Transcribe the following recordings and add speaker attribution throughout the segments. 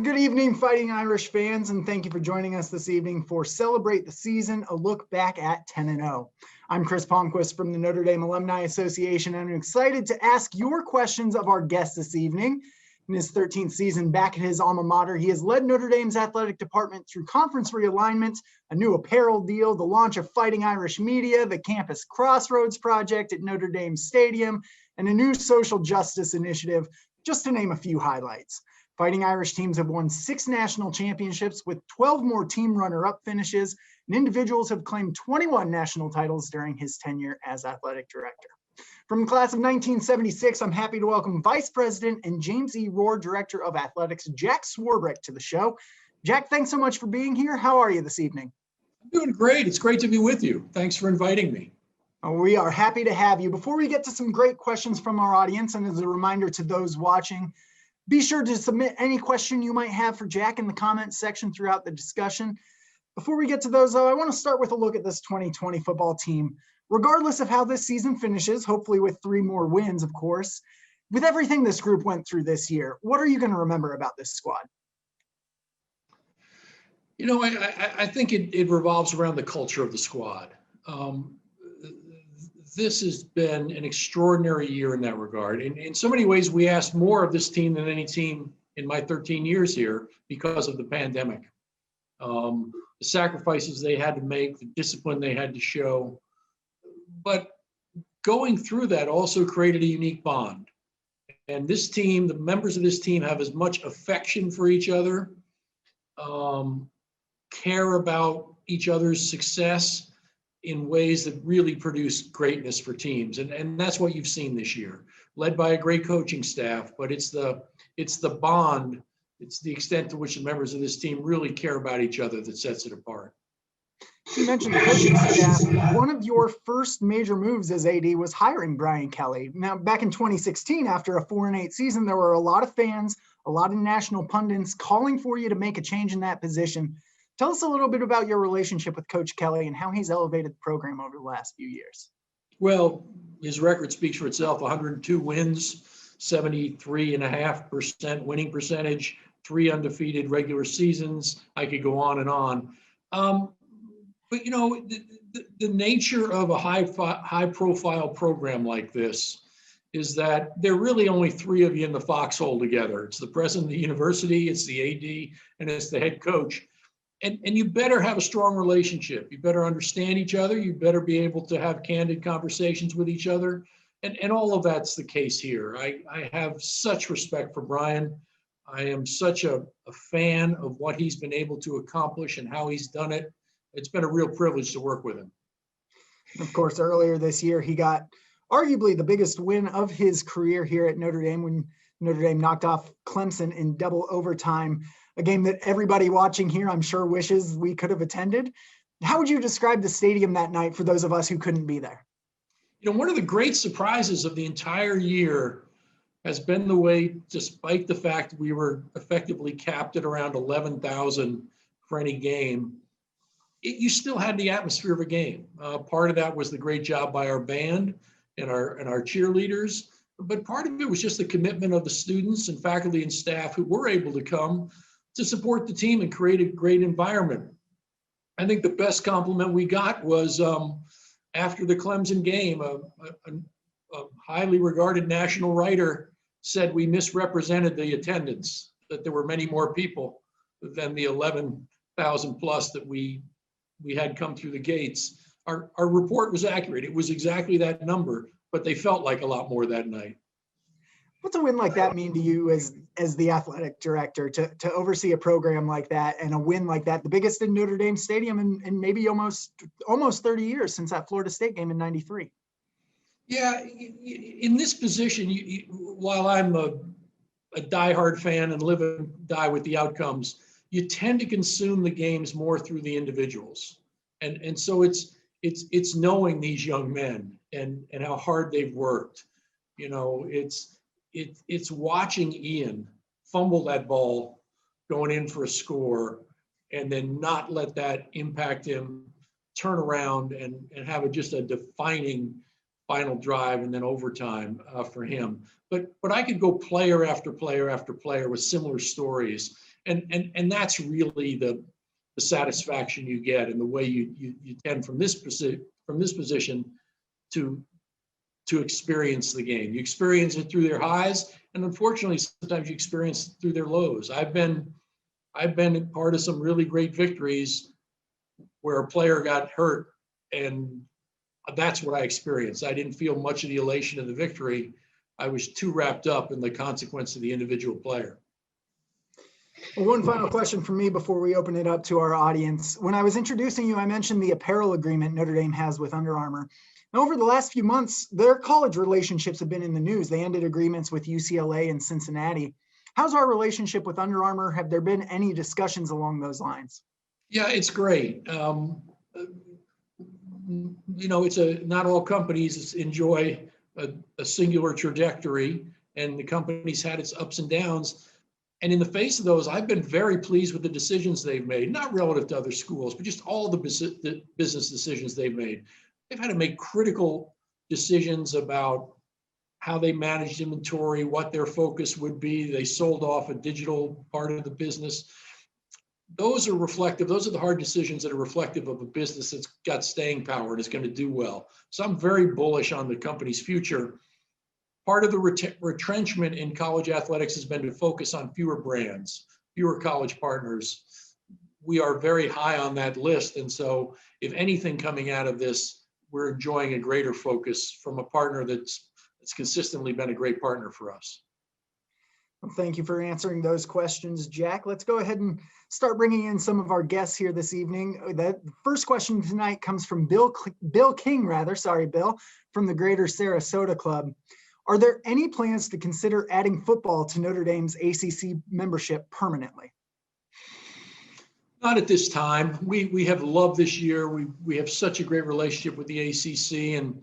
Speaker 1: Good evening, Fighting Irish fans, and thank you for joining us this evening for Celebrate the Season, a look back at 10-0. I'm Chris Palmquist from the Notre Dame Alumni Association, and I'm excited to ask your questions of our guest this evening. In his 13th season back at his alma mater, he has led Notre Dame's athletic department through conference realignment, a new apparel deal, the launch of Fighting Irish Media, the Campus Crossroads project at Notre Dame Stadium, and a new social justice initiative, just to name a few highlights. Fighting Irish teams have won 6 national championships with 12 more team runner-up finishes, and individuals have claimed 21 national titles during his tenure as athletic director. From the class of 1976, I'm happy to welcome Vice President and James E. Rohr Director of Athletics, Jack Swarbrick, to the show. Jack, thanks so much for being here. How are you this evening?
Speaker 2: I'm doing great. It's great to be with you. Thanks for inviting me.
Speaker 1: We are happy to have you. Before we get to some great questions from our audience, and as a reminder to those watching, be sure to submit any question you might have for Jack in the comments section throughout the discussion. Before we get to those, though, I want to start with a look at this 2020 football team. Regardless of how this season finishes, hopefully with 3 more wins, of course, with everything this group went through this year, what are you going to remember about this squad?
Speaker 2: You know, I think it revolves around the culture of the squad. This has been an extraordinary year in that regard. In so many ways, we asked more of this team than any team in my 13 years here because of the pandemic. The sacrifices they had to make, the discipline they had to show. But going through that also created a unique bond. And this team, the members of this team have as much affection for each other, care about each other's success in ways that really produce greatness for teams. And that's what you've seen this year, led by a great coaching staff, but it's the bond, it's the extent to which the members of this team really care about each other that sets it apart.
Speaker 1: You mentioned the coaching staff. One of your first major moves as AD was hiring Brian Kelly. Now, back in 2016, after a 4-8 season, there were a lot of fans, a lot of national pundits calling for you to make a change in that position. Tell us a little bit about your relationship with Coach Kelly and how he's elevated the program over the last few years.
Speaker 2: Well, his record speaks for itself. 102 wins, 73.5% winning percentage, 3 undefeated regular seasons. I could go on and on. But, you know, the nature of a high-profile program like this is that there are really only 3 of you in the foxhole together. It's the president of the university, it's the AD, and it's the head coach. And you better have a strong relationship. You better understand each other. You better be able to have candid conversations with each other. And all of that's the case here. I have such respect for Brian. I am such a fan of what he's been able to accomplish and how he's done it. It's been a real privilege to work with him.
Speaker 1: Of course, earlier this year, he got arguably the biggest win of his career here at Notre Dame when Notre Dame knocked off Clemson in double overtime, a game that everybody watching here, I'm sure, wishes we could have attended. How would you describe the stadium that night for those of us who couldn't be there?
Speaker 2: You know, one of the great surprises of the entire year has been the way, despite the fact we were effectively capped at around 11,000 for any game, you still had the atmosphere of a game. Part of that was the great job by our band and our cheerleaders, but part of it was just the commitment of the students and faculty and staff who were able to come to support the team and create a great environment. I think the best compliment we got was after the Clemson game, a highly regarded national writer said we misrepresented the attendance, that there were many more people than the 11,000 plus that we had come through the gates. Our report was accurate. It was exactly that number, but they felt like a lot more that night.
Speaker 1: What's a win like that mean to you as the athletic director to oversee a program like that and a win like that, the biggest in Notre Dame Stadium in maybe almost 30 years since that Florida State game in '93?
Speaker 2: Yeah, in this position, while I'm a diehard fan and live and die with the outcomes, you tend to consume the games more through the individuals. And so it's knowing these young men and how hard they've worked. You know, it's watching Ian fumble that ball going in for a score and then not let that impact him, turn around and have just a defining final drive and then overtime for him. But I could go player after player after player with similar stories. And that's really the satisfaction you get, and the way you tend from this position to experience the game. You experience it through their highs, and unfortunately, sometimes you experience it through their lows. I've been part of some really great victories where a player got hurt, and that's what I experienced. I didn't feel much of the elation of the victory. I was too wrapped up in the consequence of the individual player.
Speaker 1: Well, one final question from me before we open it up to our audience. When I was introducing you, I mentioned the apparel agreement Notre Dame has with Under Armour. Now, over the last few months, their college relationships have been in the news. They ended agreements with UCLA and Cincinnati. How's our relationship with Under Armour? Have there been any discussions along those lines?
Speaker 2: Yeah, it's great. It's not all companies enjoy a singular trajectory, and the company's had its ups and downs. And in the face of those, I've been very pleased with the decisions they've made, not relative to other schools, but just all the business decisions they've made. They've had to make critical decisions about how they managed inventory, what their focus would be. They sold off a digital part of the business. Those are reflective. Those are the hard decisions that are reflective of a business that's got staying power and is going to do well. So I'm very bullish on the company's future. Part of the retrenchment in college athletics has been to focus on fewer brands, fewer college partners. We are very high on that list. And so if anything coming out of this, we're enjoying a greater focus from a partner that's consistently been a great partner for us.
Speaker 1: Well, thank you for answering those questions, Jack. Let's go ahead and start bringing in some of our guests here this evening. The first question tonight comes from Bill King, from the Greater Sarasota Club. Are there any plans to consider adding football to Notre Dame's ACC membership permanently?
Speaker 2: Not at this time. We have loved this year. We have such a great relationship with the ACC, and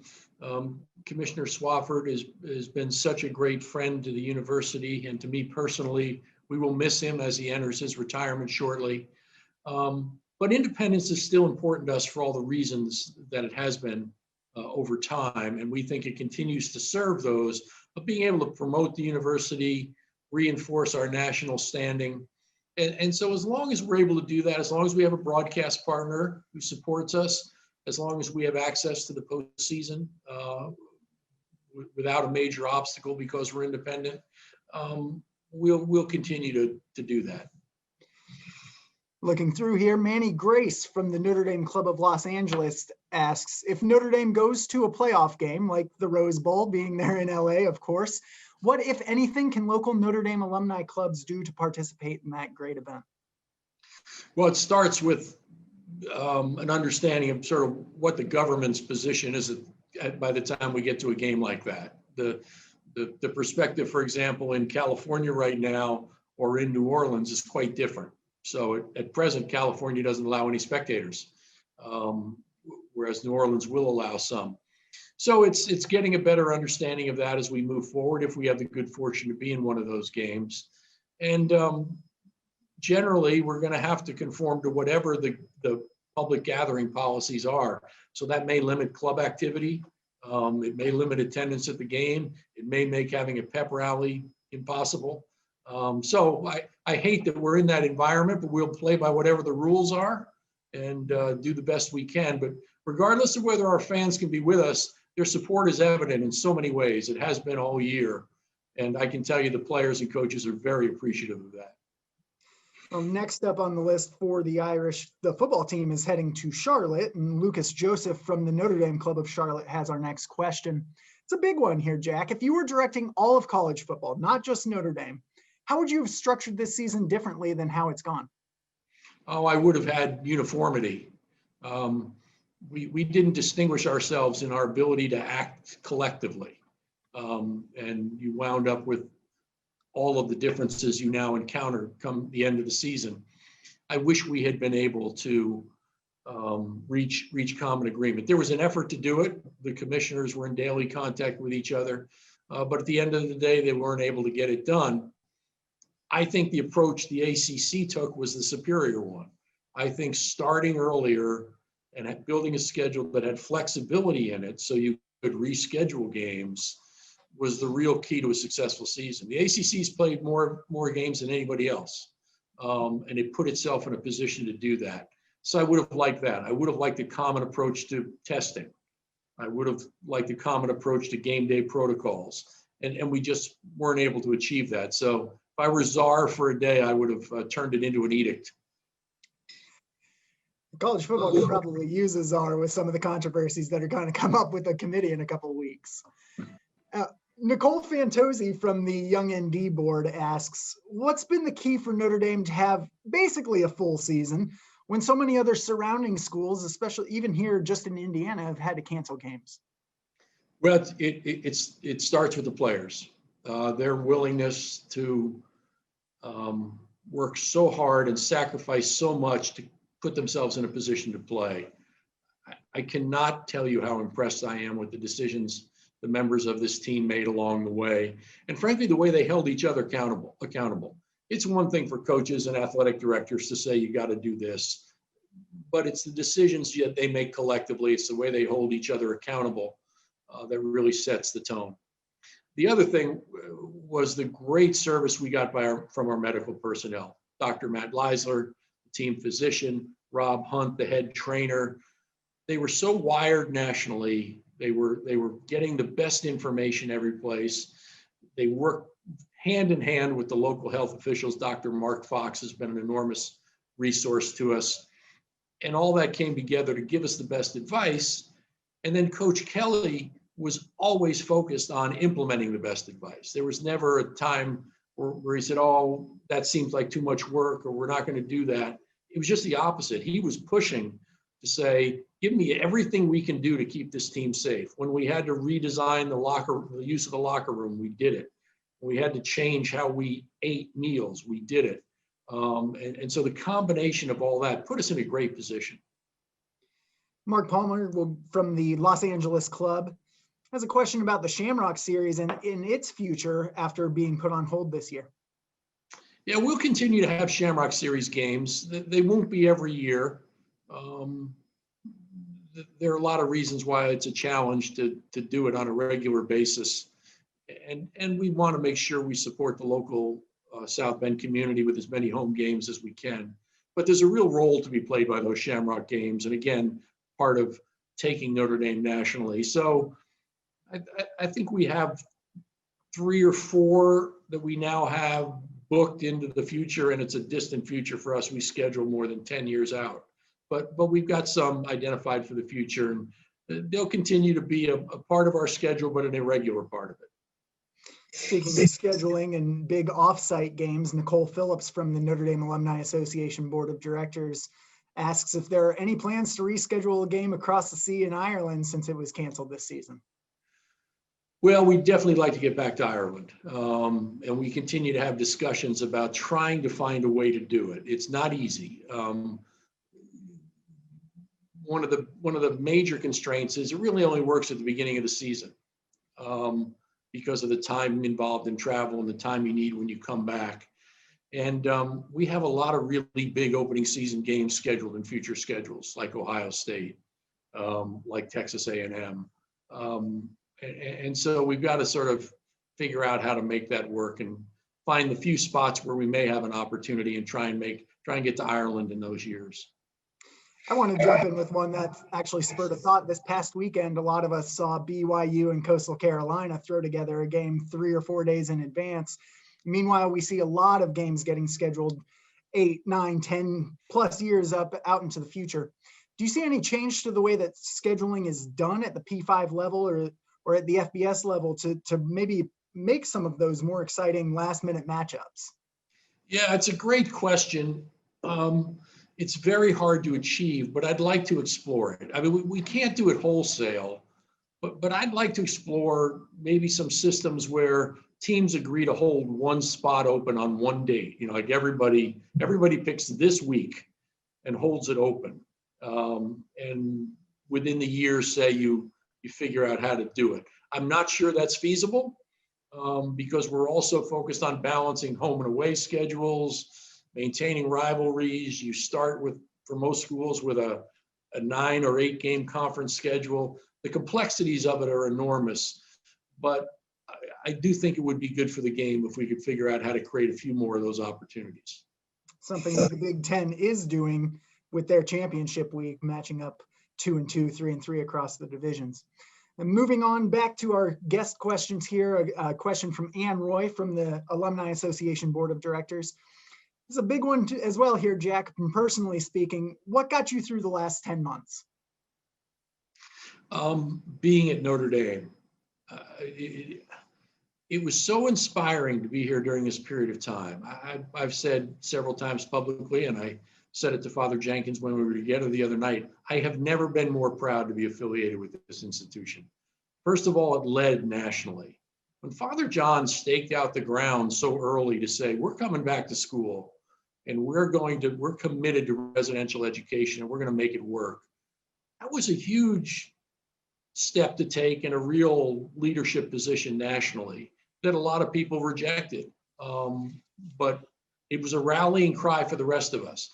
Speaker 2: Commissioner Swafford has been such a great friend to the university and to me personally. We will miss him as he enters his retirement shortly. But independence is still important to us for all the reasons that it has been over time, and we think it continues to serve those, but being able to promote the university, reinforce our national standing. And so as long as we're able to do that, as long as we have a broadcast partner who supports us, as long as we have access to the postseason without a major obstacle because we're independent, we'll continue to do that.
Speaker 1: Looking through here, Manny Grace from the Notre Dame Club of Los Angeles asks, if Notre Dame goes to a playoff game, like the Rose Bowl being there in LA, of course, what, if anything, can local Notre Dame alumni clubs do to participate in that great event?
Speaker 2: Well, it starts with an understanding of sort of what the government's position is by the time we get to a game like that. The perspective, for example, in California right now or in New Orleans is quite different. So at present, California doesn't allow any spectators, whereas New Orleans will allow some. So it's getting a better understanding of that as we move forward, if we have the good fortune to be in one of those games. And generally, we're going to have to conform to whatever the public gathering policies are. So that may limit club activity. It may limit attendance at the game. It may make having a pep rally impossible. So I hate that we're in that environment, but we'll play by whatever the rules are and do the best we can. But regardless of whether our fans can be with us, their support is evident in so many ways. It has been all year. And I can tell you the players and coaches are very appreciative of that.
Speaker 1: Well, next up on the list for the Irish, the football team is heading to Charlotte, and Lucas Joseph from the Notre Dame Club of Charlotte has our next question. It's a big one here, Jack. If you were directing all of college football, not just Notre Dame, how would you have structured this season differently than how it's gone?
Speaker 2: Oh, I would have had uniformity. We didn't distinguish ourselves in our ability to act collectively. And you wound up with all of the differences you now encounter come the end of the season. I wish we had been able to reach common agreement. There was an effort to do it. The commissioners were in daily contact with each other, but at the end of the day, they weren't able to get it done. I think the approach the ACC took was the superior one. I think starting earlier and building a schedule that had flexibility in it so you could reschedule games was the real key to a successful season. The ACC's played more games than anybody else. and it put itself in a position to do that. So I would have liked that. I would have liked a common approach to testing. I would have liked a common approach to game day protocols. And we just weren't able to achieve that. So if I were czar for a day, I would have turned it into an edict.
Speaker 1: College football could probably use a czar with some of the controversies that are going to come up with the committee in a couple of weeks. Nicole Fantozzi from the Young ND board asks, what's been the key for Notre Dame to have basically a full season when so many other surrounding schools, especially even here just in Indiana, have had to cancel games?
Speaker 2: Well, it starts with the players. Their willingness to work so hard and sacrifice so much to put themselves in a position to play. I cannot tell you how impressed I am with the decisions the members of this team made along the way. And frankly, the way they held each other accountable. It's one thing for coaches and athletic directors to say, you got to do this, but it's the decisions that they make collectively. It's the way they hold each other accountable that really sets the tone. The other thing was the great service we got from our medical personnel. Dr. Matt Leisler, the team physician, Rob Hunt, the head trainer. They were so wired nationally. They were getting the best information every place. They worked hand in hand with the local health officials. Dr. Mark Fox has been an enormous resource to us. And all that came together to give us the best advice. And then Coach Kelly was always focused on implementing the best advice. There was never a time where he said, oh, that seems like too much work, or we're not going to do that. It was just the opposite. He was pushing to say, give me everything we can do to keep this team safe. When we had to redesign the use of the locker room, we did it. When we had to change how we ate meals, we did it. And so the combination of all that put us in a great position.
Speaker 1: Mark Palmer from the Los Angeles Club has a question about the Shamrock Series and in its future after being put on hold this year.
Speaker 2: Yeah, we'll continue to have Shamrock Series games. They won't be every year. There are a lot of reasons why it's a challenge to do it on a regular basis. And we want to make sure we support the local South Bend community with as many home games as we can. But there's a real role to be played by those Shamrock games. And again, part of taking Notre Dame nationally. So I think we have 3 or 4 that we now have booked into the future, and it's a distant future for us. We schedule more than 10 years out. But we've got some identified for the future, and they'll continue to be a part of our schedule, but an irregular part of it.
Speaker 1: Speaking of scheduling and big off-site games, Nicole Phillips from the Notre Dame Alumni Association Board of Directors asks if there are any plans to reschedule a game across the sea in Ireland since it was canceled this season.
Speaker 2: Well, we'd definitely like to get back to Ireland, and we continue to have discussions about trying to find a way to do it. It's not easy. One of the major constraints is it really only works at the beginning of the season because of the time involved in travel and the time you need when you come back. And we have a lot of really big opening season games scheduled in future schedules, like Ohio State, like Texas A&M. And so we've got to sort of figure out how to make that work and find the few spots where we may have an opportunity and try and get to Ireland in those years.
Speaker 1: I want to jump in with one that actually spurred a thought. This past weekend, a lot of us saw BYU and Coastal Carolina throw together a game 3 or 4 days in advance. Meanwhile, we see a lot of games getting scheduled 8, 9, 10 plus years out into the future. Do you see any change to the way that scheduling is done at the P5 level or at the FBS level to maybe make some of those more exciting last minute matchups?
Speaker 2: Yeah, it's a great question. It's very hard to achieve, but I'd like to explore it. I mean, we can't do it wholesale, but I'd like to explore maybe some systems where teams agree to hold one spot open on one date. You know, like everybody picks this week and holds it open. And within the year, say you figure out how to do it. I'm not sure that's feasible because we're also focused on balancing home and away schedules, maintaining rivalries. You start with, for most schools, with a 9 or 8 game conference schedule. The complexities of it are enormous, but I do think it would be good for the game if we could figure out how to create a few more of those opportunities.
Speaker 1: something that the Big Ten is doing with their championship week, matching up 2-2, 3-3 across the divisions. And moving on back to our guest questions here, a question from Ann Roy from the Alumni Association Board of Directors. It's a big one as well here, Jack. Personally speaking, what got you through the last 10 months?
Speaker 2: Being at Notre Dame, it was so inspiring to be here during this period of time. I've said several times publicly, and I said it to Father Jenkins when we were together the other night, I have never been more proud to be affiliated with this institution. First of all, it led nationally. When Father John staked out the ground so early to say, we're coming back to school and we're committed to residential education and we're going to make it work. That was a huge step to take in a real leadership position nationally that a lot of people rejected. But it was a rallying cry for the rest of us.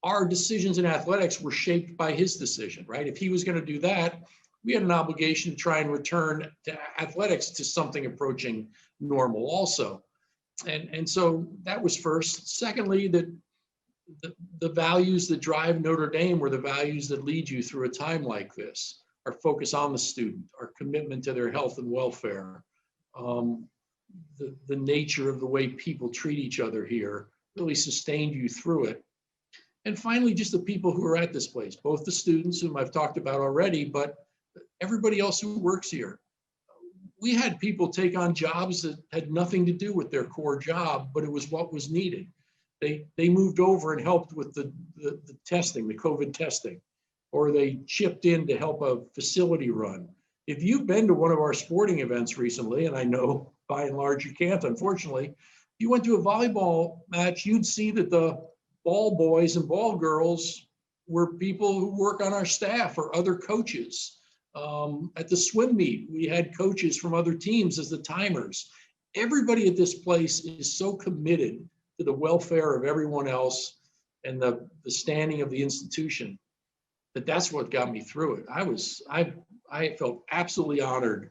Speaker 2: Our decisions in athletics were shaped by his decision, right? If he was going to do that, we had an obligation to try and return to athletics to something approaching normal also. And so that was first. Secondly, that the values that drive Notre Dame were the values that lead you through a time like this. Our focus on the student, our commitment to their health and welfare, the nature of the way people treat each other here really sustained you through it. And finally, just the people who are at this place, both the students whom I've talked about already, but everybody else who works here. We had people take on jobs that had nothing to do with their core job, but it was what was needed. They moved over and helped with the testing, the COVID testing, or they chipped in to help a facility run. If you've been to one of our sporting events recently, and I know by and large you can't, unfortunately, if you went to a volleyball match, you'd see that the ball boys and ball girls were people who work on our staff or other coaches. At the swim meet, we had coaches from other teams as the timers. Everybody at this place is so committed to the welfare of everyone else and the standing of the institution that's what got me through it. I felt absolutely honored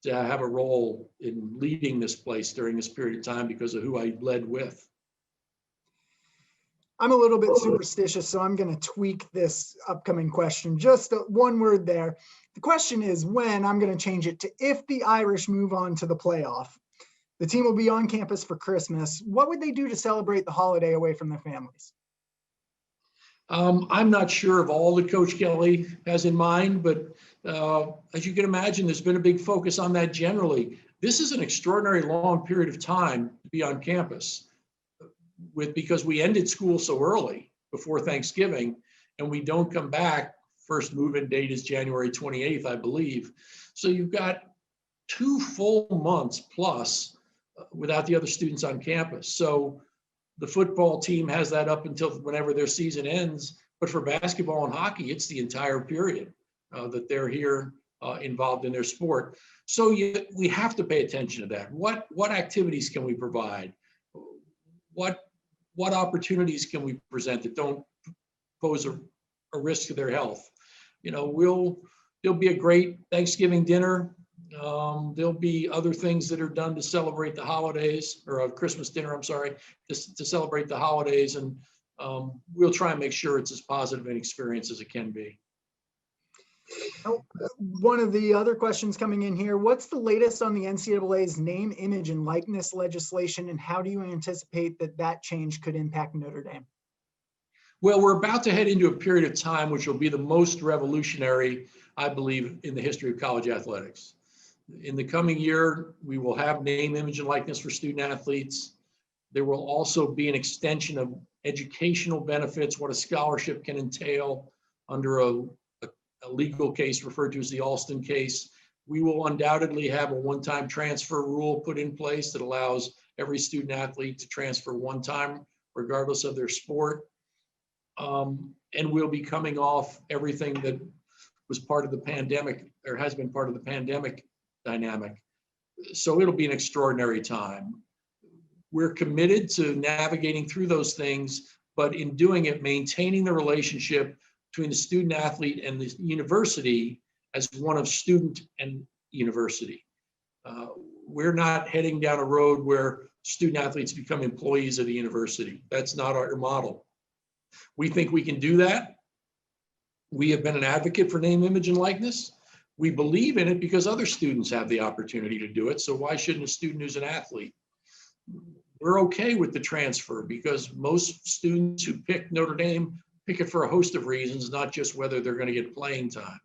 Speaker 2: to have a role in leading this place during this period of time because of who I led with.
Speaker 1: I'm a little bit superstitious, so I'm going to tweak this upcoming question. Just one word there. The question is when. I'm going to change it to if the Irish move on to the playoff. The team will be on campus for Christmas. What would they do to celebrate the holiday away from their families?
Speaker 2: I'm not sure of all that Coach Kelly has in mind, but as you can imagine, there's been a big focus on that generally. This is an extraordinary long period of time to be on campus because we ended school so early before Thanksgiving and we don't come back. First move-in date is January 28th, I believe. So you've got 2 full months plus without the other students on campus. So the football team has that up until whenever their season ends. But for basketball and hockey, it's the entire period that they're here involved in their sport. So we have to pay attention to that. What activities can we provide? What opportunities can we present that don't pose a risk to their health? There'll be a great Thanksgiving dinner. There'll be other things that are done to celebrate the holidays, or a Christmas dinner, I'm sorry, to celebrate the holidays. And we'll try and make sure it's as positive an experience as it can be.
Speaker 1: One of the other questions coming in here, what's the latest on the NCAA's name, image, and likeness legislation, and how do you anticipate that change could impact Notre Dame?
Speaker 2: Well, we're about to head into a period of time which will be the most revolutionary, I believe, in the history of college athletics. In the coming year, we will have name, image, and likeness for student athletes. There will also be an extension of educational benefits, what a scholarship can entail under a legal case referred to as the Alston case. We will undoubtedly have a one-time transfer rule put in place that allows every student athlete to transfer one time, regardless of their sport. And we'll be coming off everything that was part of the pandemic, or has been part of the pandemic dynamic. So it'll be an extraordinary time. We're committed to navigating through those things, but in doing it, maintaining the relationship between the student athlete and the university as one of student and university. We're not heading down a road where student athletes become employees of the university. That's not our model. We think we can do that. We have been an advocate for name, image, and likeness. We believe in it because other students have the opportunity to do it. So why shouldn't a student who's an athlete? We're okay with the transfer because most students who pick Notre Dame pick it for a host of reasons, not just whether they're going to get playing time.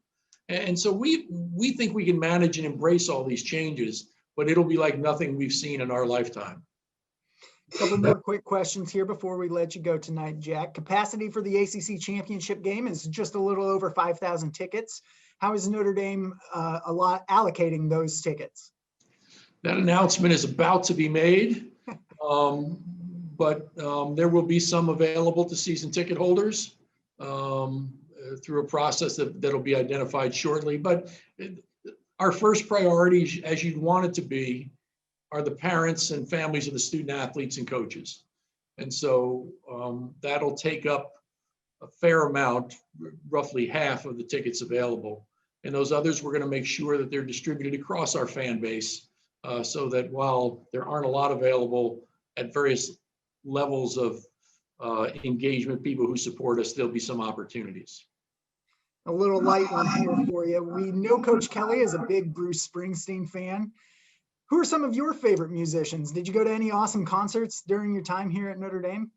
Speaker 2: And so we think we can manage and embrace all these changes, but it'll be like nothing we've seen in our lifetime.
Speaker 1: A couple more quick questions here before we let you go tonight, Jack. Capacity for the ACC championship game is just a little over 5,000 tickets. How is Notre Dame allocating those tickets?
Speaker 2: That announcement is about to be made, but there will be some available to season ticket holders through a process that'll be identified shortly. But our first priority, as you'd want it to be, are the parents and families of the student athletes and coaches. And so that'll take up a fair amount, roughly half of the tickets available. And those others, we're going to make sure that they're distributed across our fan base so that while there aren't a lot available at various levels of engagement, people who support us, there'll be some opportunities.
Speaker 1: A little light one here for you. We know Coach Kelly is a big Bruce Springsteen fan. Who are some of your favorite musicians? Did you go to any awesome concerts during your time here at Notre Dame?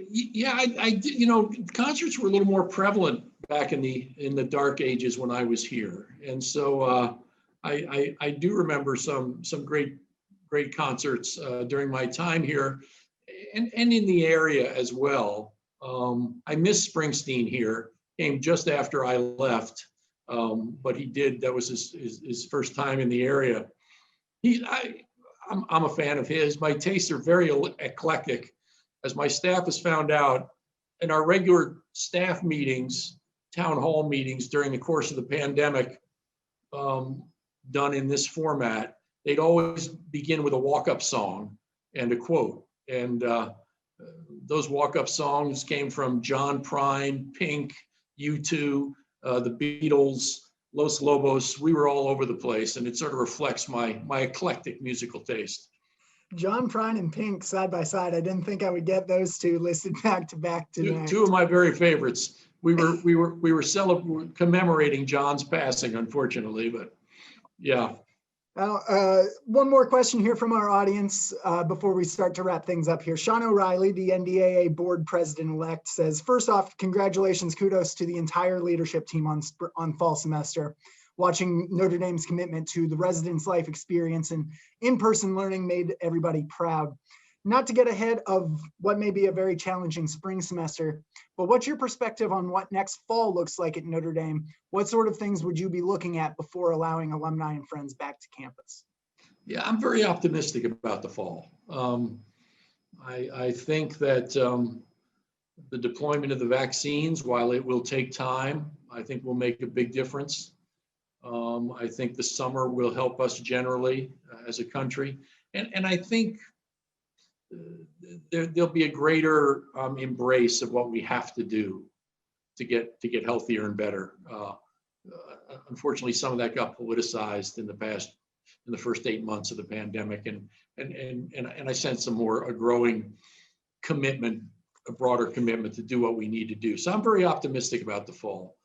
Speaker 2: Yeah, I did. You know, concerts were a little more prevalent back in the dark ages when I was here, and so I do remember some great concerts during my time here, and in the area as well. I missed Springsteen here. Came just after I left. But he did, that was his first time in the area. I'm a fan of his. My tastes are very eclectic. As my staff has found out, in our regular staff meetings, town hall meetings during the course of the pandemic, done in this format, they'd always begin with a walk-up song and a quote. And those walk-up songs came from John Prine, Pink, U2, the Beatles, Los Lobos. We were all over the place, and it sort of reflects my eclectic musical taste.
Speaker 1: John Prine and Pink side by side. I didn't think I would get those two listed back to back tonight.
Speaker 2: Two of my very favorites. We were commemorating John's passing, unfortunately, but yeah.
Speaker 1: One more question here from our audience before we start to wrap things up here. Sean O'Reilly, the NDAA board president-elect, says, first off, congratulations, kudos to the entire leadership team on fall semester. Watching Notre Dame's commitment to the residence life experience and in-person learning made everybody proud. Not to get ahead of what may be a very challenging spring semester, but what's your perspective on what next fall looks like at Notre Dame? What sort of things would you be looking at before allowing alumni and friends back to campus?
Speaker 2: Yeah, I'm very optimistic about the fall. I think that the deployment of the vaccines, while it will take time, I think will make a big difference. I think the summer will help us generally as a country. And I think there'll be a greater embrace of what we have to do to get healthier and better. Unfortunately, some of that got politicized in the first 8 months of the pandemic, and I sense a growing commitment, a broader commitment to do what we need to do. So I'm very optimistic about the fall.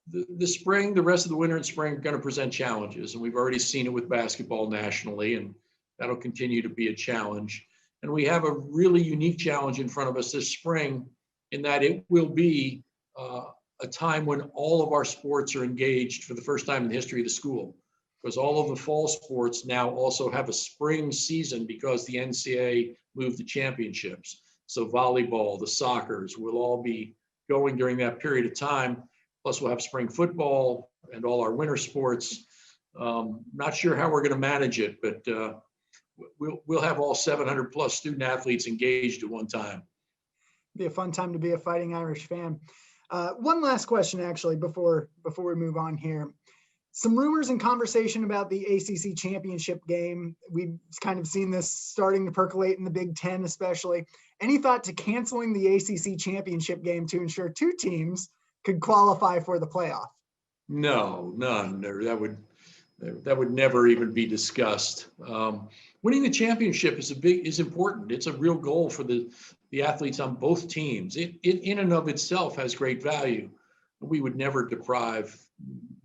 Speaker 2: The spring, the rest of the winter and spring are going to present challenges, and we've already seen it with basketball nationally, and that'll continue to be a challenge. And we have a really unique challenge in front of us this spring, in that it will be a time when all of our sports are engaged for the first time in the history of the school, because all of the fall sports now also have a spring season because the NCAA moved the championships. So volleyball, the soccers will all be going during that period of time. Plus we'll have spring football and all our winter sports. Not sure how we're going to manage it, but we'll have all 700 plus student athletes engaged at one time.
Speaker 1: Be a fun time to be a Fighting Irish fan. One last question, actually, before we move on here. Some rumors and conversation about the ACC championship game. We've kind of seen this starting to percolate in the Big Ten, especially. Any thought to canceling the ACC championship game to ensure two teams could qualify for the playoff?
Speaker 2: No, none. That would never even be discussed. Winning the championship is important. It's a real goal for the athletes on both teams. It in and of itself has great value. We would never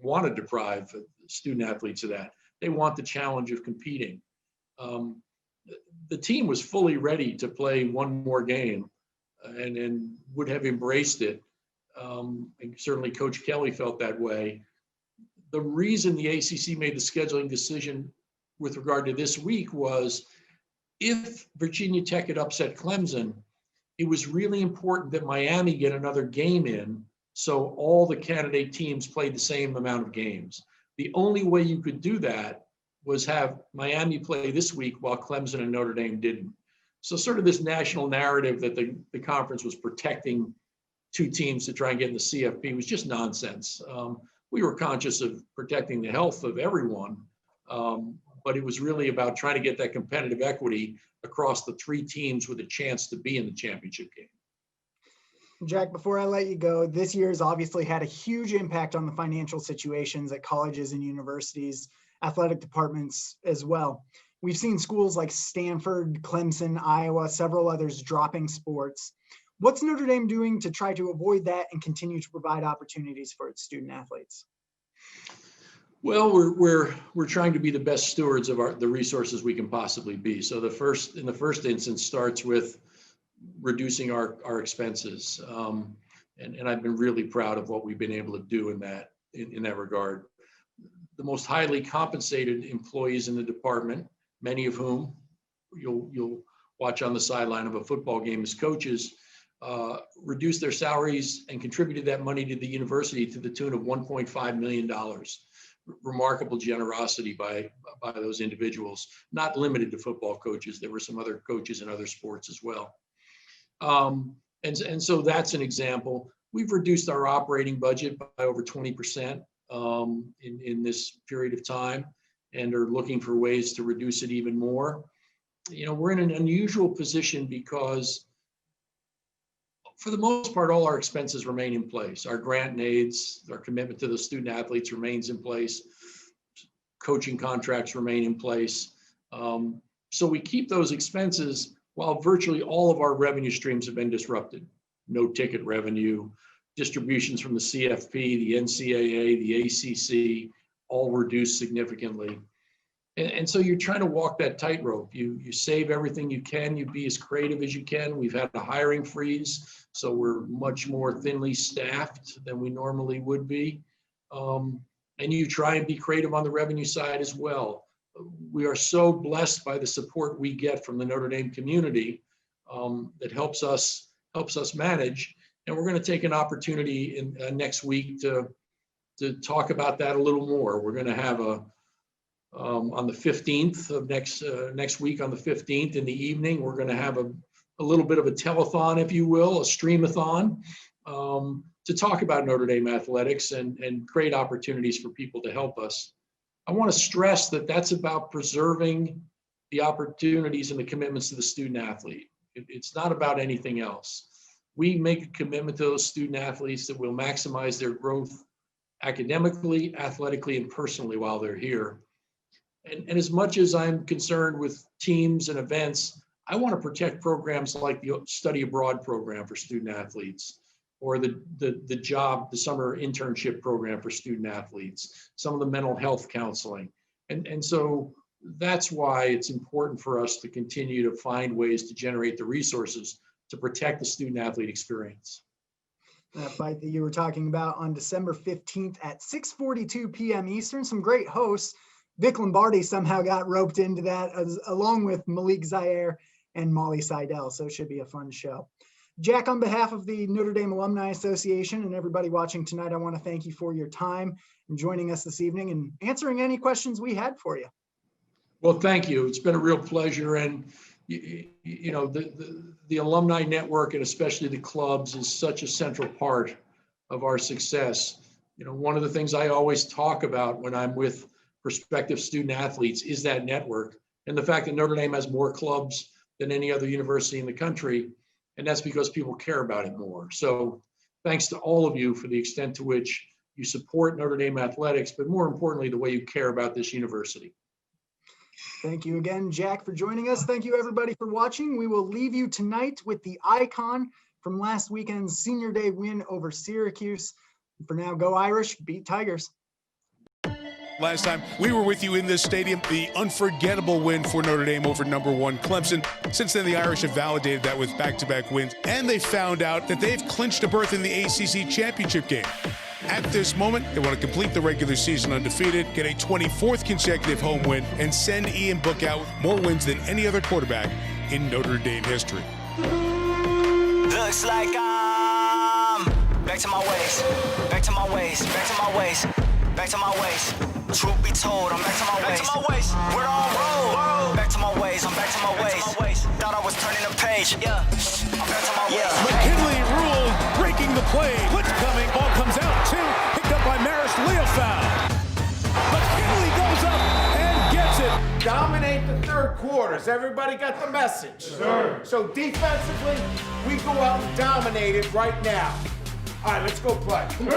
Speaker 2: want to deprive student athletes of that. They want the challenge of competing. The team was fully ready to play one more game and would have embraced it. And certainly Coach Kelly felt that way. The reason the ACC made the scheduling decision with regard to this week was if Virginia Tech had upset Clemson, it was really important that Miami get another game in so all the candidate teams played the same amount of games. The only way you could do that was have Miami play this week while Clemson and Notre Dame didn't. So sort of this national narrative that the conference was protecting two teams to try and get in the CFP was just nonsense. We were conscious of protecting the health of everyone, but it was really about trying to get that competitive equity across the three teams with a chance to be in the championship game.
Speaker 1: Jack, before I let you go, this year has obviously had a huge impact on the financial situations at colleges and universities, athletic departments as well. We've seen schools like Stanford, Clemson, Iowa, several others dropping sports. What's Notre Dame doing to try to avoid that and continue to provide opportunities for its student athletes?
Speaker 2: Well, we're trying to be the best stewards of the resources we can possibly be. So in the first instance starts with reducing our expenses, and I've been really proud of what we've been able to do in that regard. The most highly compensated employees in the department, many of whom you'll watch on the sideline of a football game as coaches, reduced their salaries and contributed that money to the university to the tune of $1.5 million. Remarkable generosity by those individuals, not limited to football coaches. There were some other coaches in other sports as well. And so that's an example. We've reduced our operating budget by over 20% in this period of time and are looking for ways to reduce it even more. We're in an unusual position because for the most part, all our expenses remain in place. Our grant and aids, our commitment to the student athletes remains in place. Coaching contracts remain in place. So we keep those expenses while virtually all of our revenue streams have been disrupted. No ticket revenue, distributions from the CFP, the NCAA, the ACC, all reduced significantly. And so you're trying to walk that tightrope. You save everything you can, you be as creative as you can. We've had a hiring freeze, so we're much more thinly staffed than we normally would be. And you try and be creative on the revenue side as well. We are so blessed by the support we get from the Notre Dame community that helps us manage. And we're going to take an opportunity in next week to talk about that a little more. We're going to have on the 15th of next week, on the 15th in the evening, we're going to have a little bit of a telethon, if you will, a streamathon, to talk about Notre Dame athletics and create opportunities for people to help us. I want to stress that that's about preserving the opportunities and the commitments to the student athlete. It's not about anything else. We make a commitment to those student athletes that will maximize their growth academically, athletically, and personally while they're here. And as much as I'm concerned with teams and events, I want to protect programs like the study abroad program for student athletes, or the summer internship program for student athletes, some of the mental health counseling. And so that's why it's important for us to continue to find ways to generate the resources to protect the student athlete experience.
Speaker 1: That fight that you were talking about on December 15th at 6:42 p.m. Eastern, some great hosts. Vic Lombardi somehow got roped into that along with Malik Zaire and Molly Seidel. So it should be a fun show. Jack, on behalf of the Notre Dame Alumni Association and everybody watching tonight, I want to thank you for your time and joining us this evening and answering any questions we had for you.
Speaker 2: Well, thank you. It's been a real pleasure. And, the alumni network and especially the clubs is such a central part of our success. One of the things I always talk about when I'm with prospective student athletes is that network and the fact that Notre Dame has more clubs than any other university in the country. And that's because people care about it more. So thanks to all of you for the extent to which you support Notre Dame athletics, but more importantly, the way you care about this university.
Speaker 1: Thank you again, Jack, for joining us. Thank you, everybody, for watching. We will leave you tonight with the icon from last weekend's Senior Day win over Syracuse. For now, go Irish, beat Tigers.
Speaker 3: Last time we were with you in this stadium, the unforgettable win for Notre Dame over #1 Clemson. Since then, the Irish have validated that with back-to-back wins, and they found out that they've clinched a berth in the ACC championship game. At this moment, they want to complete the regular season undefeated, get a 24th consecutive home win, and send Ian Book out with more wins than any other quarterback in Notre Dame history.
Speaker 4: Looks like I'm back to my ways, back to my ways, back to my ways, back to my ways. Truth be told, I'm back to my ways. We're on road. Back to my ways, I'm back to my ways. Thought I was turning a page. Yeah, I'm back to my ways.
Speaker 3: McKinley ruled, breaking the play. Blitz coming, ball comes out. 2, picked up by Maris, Leo foul. McKinley goes up and gets it.
Speaker 5: Dominate the third quarters. Everybody got the message? Sure. So defensively, we go out and dominate it right now. All right, let's go play.
Speaker 3: He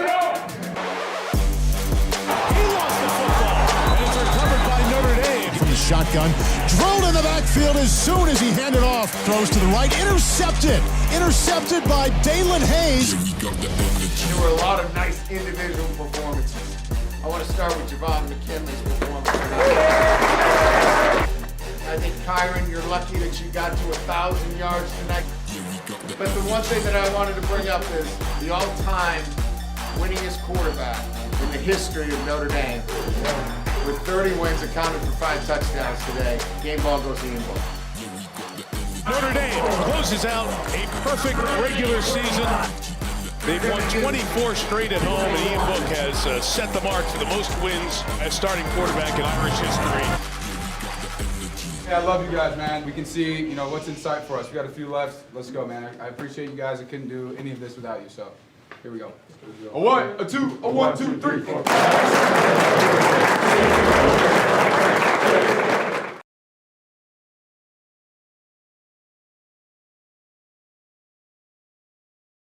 Speaker 3: lost the football, and it's recovered by Notre Dame.
Speaker 6: From the shotgun, drilled in the backfield as soon as he handed off. Throws to the right, intercepted. Intercepted by Dalen Hayes.
Speaker 5: There were a lot of nice individual performances. I want to start with Javon McKinley's performance. I think, Kyron, you're lucky that you got to 1,000 yards tonight. But the one thing that I wanted to bring up is the all-time winningest quarterback in the history of Notre Dame. With 30 wins, accounted for 5 touchdowns today. Game ball goes to Ian Book.
Speaker 3: Notre Dame closes out a perfect regular season. They've won 24 straight at home, and Ian Book has set the mark for the most wins as starting quarterback in Irish history.
Speaker 7: Yeah, I love you guys, man. We can see, what's in sight for us. We got a few left. Let's go, man. I appreciate you guys. I couldn't do any of this without you, so here we go. A 1, a 2, a 1, 2, 3.